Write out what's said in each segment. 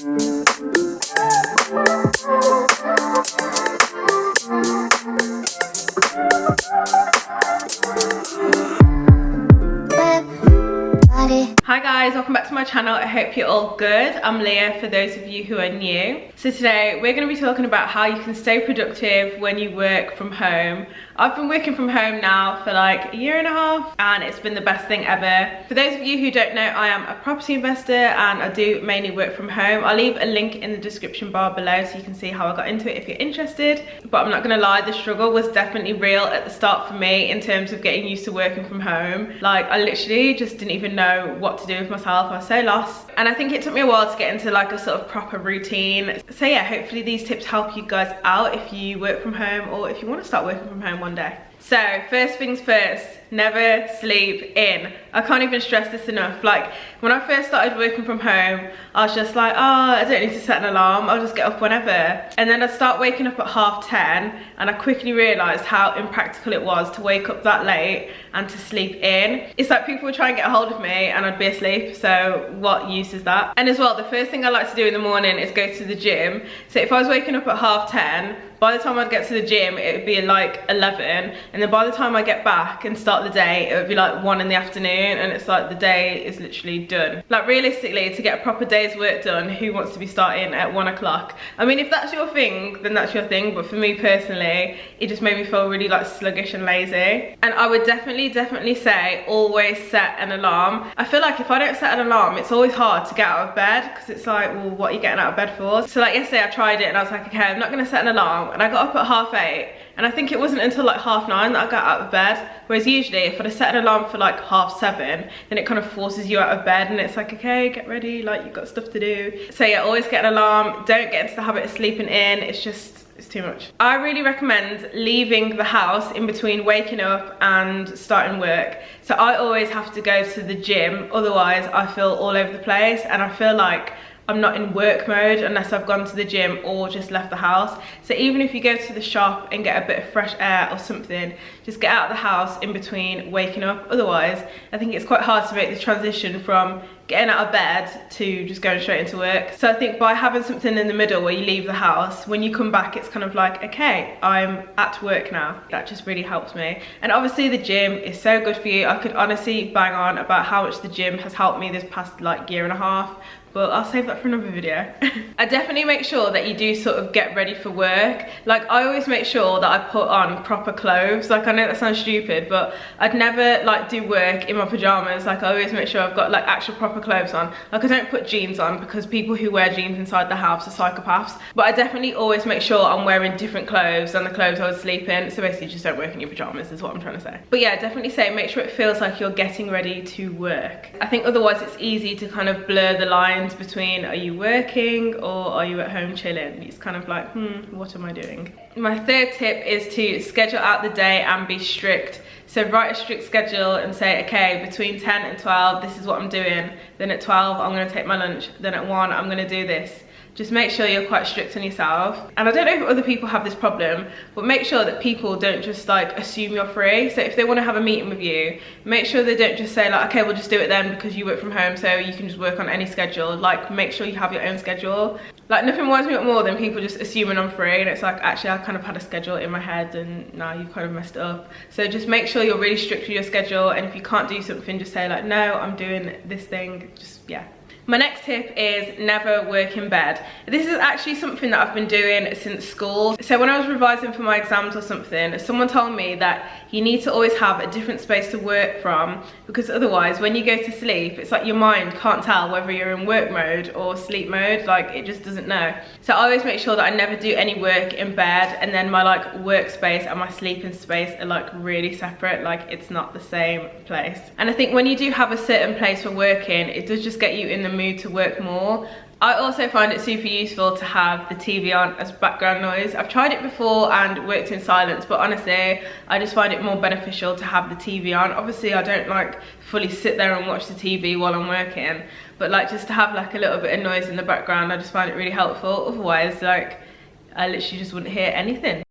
Hi guys, welcome back to my channel. I hope you're all good. I'm Leah for those of you who are new. So today we're going to be talking about how you can stay productive when you work from home. I've been working from home now for like a year and a half and it's been the best thing ever. For those of you who don't know, I am a property investor and I do mainly work from home. I'll leave a link in the description bar below so you can see how I got into it if you're interested. But I'm not going to lie, the struggle was definitely real at the start for me in terms of getting used to working from home. Like I literally just didn't even know what to do with myself. I was so lost and I think it took me a while to get into like a sort of proper routine. So yeah, hopefully these tips help you guys out if you work from home or if you want to start working from home one day. So first things first, never sleep in. I can't even stress this enough. Like when I first started working from home, I was just like, oh, I don't need to set an alarm, I'll just get up whenever. And then I'd start waking up at 10:30 and I quickly realised how impractical it was to wake up that late and to sleep in. It's like people would try and get a hold of me and I'd be asleep, so what use is that? And as well, the first thing I like to do in the morning is go to the gym. So if I was waking up at 10:30, by the time I'd get to the gym, it would be like 11, and then by the time I get back and start the day, it would be like 1 in the afternoon, and it's like the day is literally done. Like realistically, to get a proper day's work done, who wants to be starting at 1 o'clock? I mean, if that's your thing, then that's your thing, but for me personally, it just made me feel really like sluggish and lazy. And I would definitely say always set an alarm. I feel like if I don't set an alarm, it's always hard to get out of bed, because it's like, well, what are you getting out of bed for? So like yesterday I tried it and I was like, okay, I'm not gonna set an alarm, and I got up at 8:30, and I think it wasn't until like 9:30 that I got out of bed. Whereas usually if I'd have set an alarm for like 7:30, then it kind of forces you out of bed and it's like, okay, get ready, like you've got stuff to do. So yeah, always get an alarm. Don't get into the habit of sleeping in. It's too much. I really recommend leaving the house in between waking up and starting work. So I always have to go to the gym, otherwise I feel all over the place and I feel like I'm not in work mode unless I've gone to the gym or just left the house. So even if you go to the shop and get a bit of fresh air or something, just get out of the house in between waking up. Otherwise, I think it's quite hard to make the transition from getting out of bed to just going straight into work. So I think by having something in the middle where you leave the house, when you come back, it's kind of like, okay, I'm at work now. That just really helps me. And obviously the gym is so good for you. I could honestly bang on about how much the gym has helped me this past like year and a half, but I'll save that for another video. I definitely make sure that you do sort of get ready for work. Like I always make sure that I put on proper clothes. Like I know that sounds stupid, but I'd never like do work in my pajamas. Like I always make sure I've got like actual proper clothes on. Like I don't put jeans on because people who wear jeans inside the house are psychopaths. But I definitely always make sure I'm wearing different clothes than the clothes I would sleep in. So basically just don't work in your pajamas is what I'm trying to say. But yeah, definitely say make sure it feels like you're getting ready to work. I think otherwise it's easy to kind of blur the lines between are you working or are you at home chilling. It's kind of like, what am I doing? My third tip is to schedule out the day and be strict. So write a strict schedule and say, okay, between 10 and 12 this is what I'm doing, then at 12 I'm going to take my lunch, then at 1 I'm going to do this. Just make sure you're quite strict on yourself. And I don't know if other people have this problem, but make sure that people don't just like assume you're free. So if they want to have a meeting with you, make sure they don't just say like, okay, we'll just do it then because you work from home so you can just work on any schedule. Like make sure you have your own schedule. Like nothing winds me up more than people just assuming I'm free and it's like, actually I kind of had a schedule in my head and now you've kind of messed it up. So just make sure you're really strict with your schedule, and if you can't do something, just say like, no, I'm doing this thing, just yeah. My next tip is never work in bed. This is actually something that I've been doing since school. So when I was revising for my exams or something, someone told me that you need to always have a different space to work from, because otherwise when you go to sleep, it's like your mind can't tell whether you're in work mode or sleep mode, like it just doesn't know. So I always make sure that I never do any work in bed, and then my like workspace and my sleeping space are like really separate, like it's not the same place. And I think when you do have a certain place for working, it does just get you in the mood to work more. I also find it super useful to have the TV on as background noise. I've tried it before and worked in silence, but honestly, I just find it more beneficial to have the TV on. Obviously, I don't like fully sit there and watch the TV while I'm working, but like just to have like a little bit of noise in the background, I just find it really helpful. Otherwise, like I literally just wouldn't hear anything.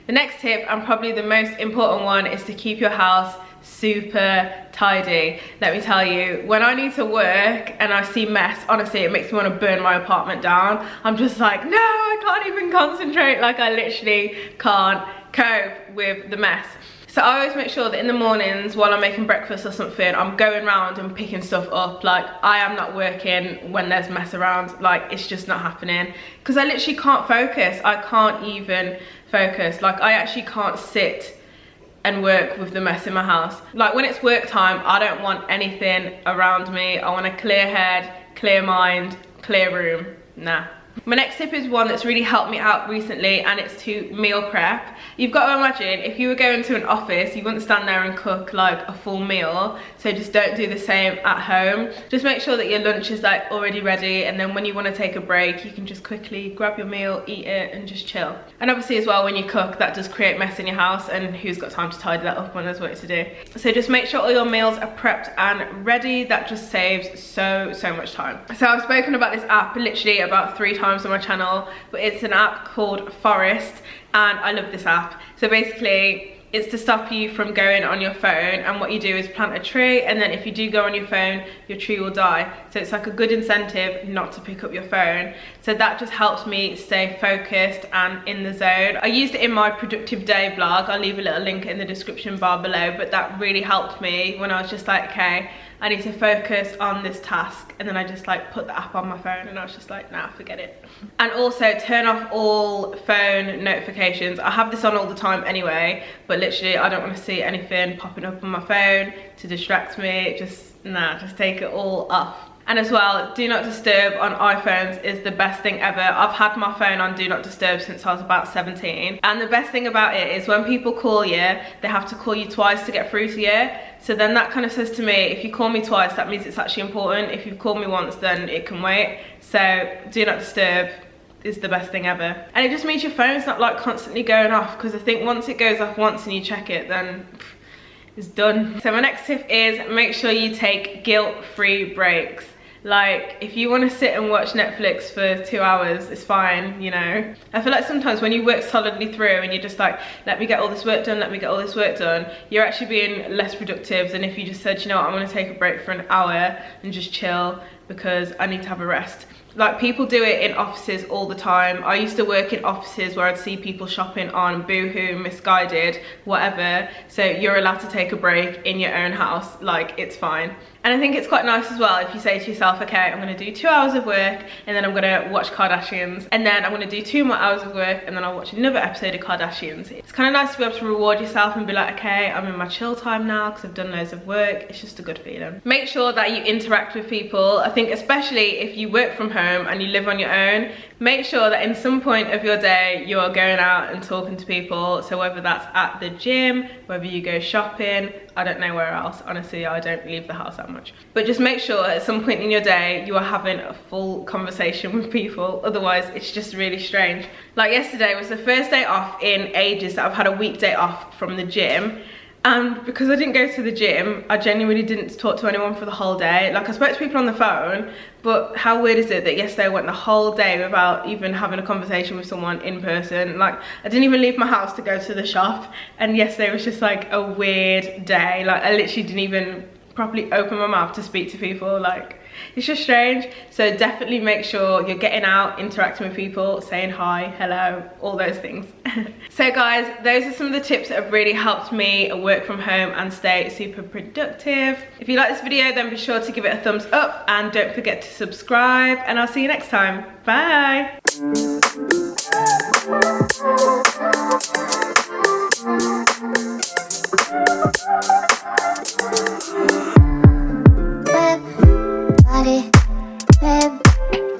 The next tip, and probably the most important one, is to keep your house super tidy. Let me tell you, when I need to work and I see mess, honestly, it makes me want to burn my apartment down. I'm just like, no, I can't even concentrate. Like, I literally can't cope with the mess. So I always make sure that in the mornings while I'm making breakfast or something, I'm going around and picking stuff up. Like, I am not working when there's mess around. Like, it's just not happening. Because I literally can't focus. I can't even focus. Like, I actually can't sit and work with the mess in my house. Like, when it's work time, I don't want anything around me. I want a clear head, clear mind, clear room. Nah. My next tip is one that's really helped me out recently, and it's to meal prep. You've got to imagine, if you were going to an office, you wouldn't stand there and cook like a full meal. So just don't do the same at home. Just make sure that your lunch is like already ready, and then when you want to take a break, you can just quickly grab your meal, eat it, and just chill. And obviously as well, when you cook, that does create mess in your house, and who's got time to tidy that up when there's work to do? So just make sure all your meals are prepped and ready. That just saves so much time. So I've spoken about this app literally about 3 times on my channel, but it's an app called Forest, and I love this app. So basically it's to stop you from going on your phone, and what you do is plant a tree, and then if you do go on your phone, your tree will die. So it's like a good incentive not to pick up your phone. So that just helps me stay focused and in the zone. I used it in my productive day vlog. I'll leave a little link in the description bar below, but that really helped me when I was just like, okay, I need to focus on this task, and then I just like put the app on my phone, and I was just like, nah, forget it. And also turn off all phone notifications. I have this on all the time anyway, but literally I don't want to see anything popping up on my phone to distract me. Just take it all off. And as well, do not disturb on iPhones is the best thing ever. I've had my phone on do not disturb since I was about 17. And the best thing about it is when people call you, they have to call you twice to get through to you. So then that kind of says to me, if you call me twice, that means it's actually important. If you've called me once, then it can wait. So do not disturb is the best thing ever. And it just means your phone's not like constantly going off, because I think once it goes off once and you check it, then it's done. So my next tip is make sure you take guilt-free breaks. Like, if you want to sit and watch Netflix for 2 hours, it's fine, you know. I feel like sometimes when you work solidly through and you're just like, let me get all this work done, let me get all this work done, you're actually being less productive than if you just said, you know what, I'm going to take a break for an hour and just chill because I need to have a rest. Like, people do it in offices all the time. I used to work in offices where I'd see people shopping on Boohoo, Misguided, whatever. So you're allowed to take a break in your own house. Like, it's fine. And I think it's quite nice as well if you say to yourself, okay, I'm going to do 2 hours of work, and then I'm going to watch Kardashians, and then I'm going to do 2 more hours of work, and then I'll watch another episode of Kardashians. It's kind of nice to be able to reward yourself and be like, okay, I'm in my chill time now because I've done loads of work. It's just a good feeling. Make sure that you interact with people. I think especially if you work from home and you live on your own, make sure that in some point of your day you are going out and talking to people. So whether that's at the gym, whether you go shopping, I don't know where else. Honestly, I don't leave the house that much. But just make sure at some point in your day you are having a full conversation with people. Otherwise, it's just really strange. Like yesterday was the first day off in ages that I've had a weekday off from the gym. And because I didn't go to the gym, I genuinely didn't talk to anyone for the whole day. Like, I spoke to people on the phone, but how weird is it that yesterday I went the whole day without even having a conversation with someone in person? Like, I didn't even leave my house to go to the shop, and yesterday was just like a weird day. Like, I literally didn't even properly open my mouth to speak to people. Like, it's just strange. So definitely make sure you're getting out, interacting with people, saying hi, hello, all those things. So guys, those are some of the tips that have really helped me work from home and stay super productive. If you like this video, then be sure to give it a thumbs up, and don't forget to subscribe, and I'll see you next time. Bye.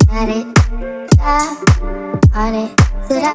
Got it, on it, so that